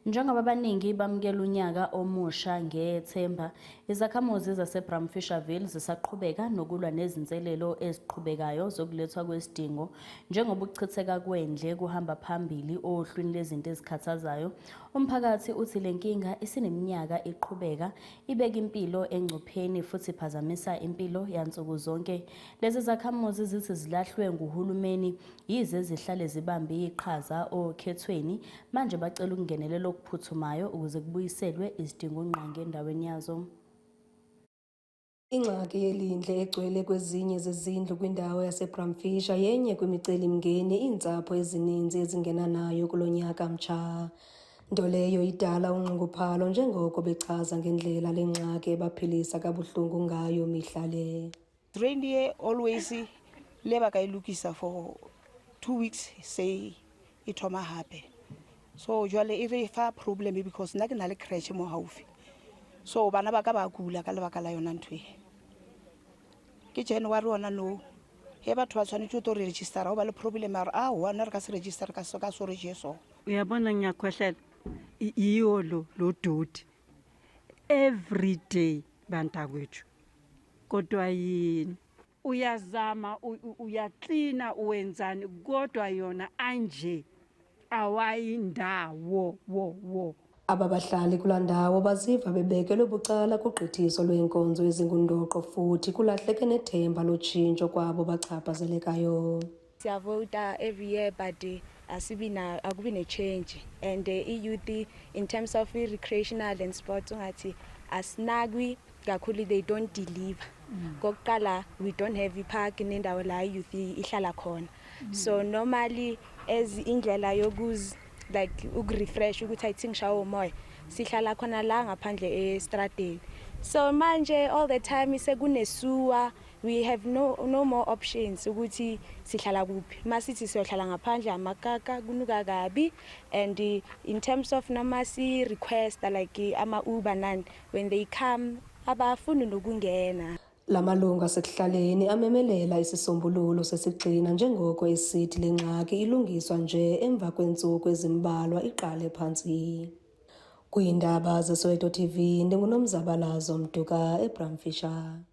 Njengoba abaningi bamukela unyaka omusha ngethemba, izakhamuzi zaseBramfisherville zisaqhubeka nokulwa nezinselelo eziqhubekayo zokulethwa kwesidingo njengoba ukuchitheka kwendle kuhamba phambili ohlwini lezinto ezikhathazayo. Umphakathi uthi le nkinga isineminyaka iqhubeka ibeka impilo engcupheni futhi iphazamisa impilo yansuku zonke. Lezi zakhamuzi zithi zilahlwe nguhulumeni yize zihlale zibambe iqhaza okhethweni, manje bacela ukungenelela okuphuthumayo ukuze kubuyiselwe izidingo nqangi endaweni yazo. Ingxaki yelindle egcwele kwezinye zezindlu kwindawo yaseBramfisher yenye kwimicelimngeni iintsapho ezininzi ezingenanayo kulo nyaka mtsha, nto leyo idala unxunguphalo njengoko bechaza ngendlela le ngxaki ebaphilisa kabuhlungu ngayo mihla le. Drain here always le ba ka ilukisa for 2 weeks say ithoma hape. So jwale e re fa problem because nna ke na le crash mo haufi. So bana ba ka ba kula ka lebaka la yona ntwe. Ke January ona no he batho ba tshwanetse to register ho ba le problem a one re ka se register ka so register. Uyabona ngiyakhohlela iyo lo doti every day bantakwethu. Kodwa yini uyazama uyaklina uwenzani kodwa yona anje awayindawo wo. Aba bahlali kula ndawo baziva bebekelwe bucala kugqithiso lweenkonzo ezingundoqo futhi kulahleke nethemba lotshintsho kwabo bachaphazelekayo. Siyavota every year but akubi ne-change and i-youth in terms of recreational and sports ungathi asinakwi kakhulu, they don't deliver. Kokuqala we don't have ipark nendawo la youth ihlala khona, so normally as indlela like ukurefresh ukuthi ayithi ngishawo umoya sihlala khona la ngaphandle estradeni. So manje all the time sekunesuwa, we have no more options ukuthi sihlala kuphi. Masithi siyohlala ngaphandle amakaka kunuka kabi, and in terms of namasi request like ama Uber nani when they come abafuni nokungena. La malungu asekuhlaleni amemelela isisombululo sesigxina njengoko esithi le ngxaki ilungiswa nje emva kweentsuku ezimbalwa iqale phantsi. Kwiindaba zeSoweto TV ndinguNomzabalazo Mduka eBramfisher.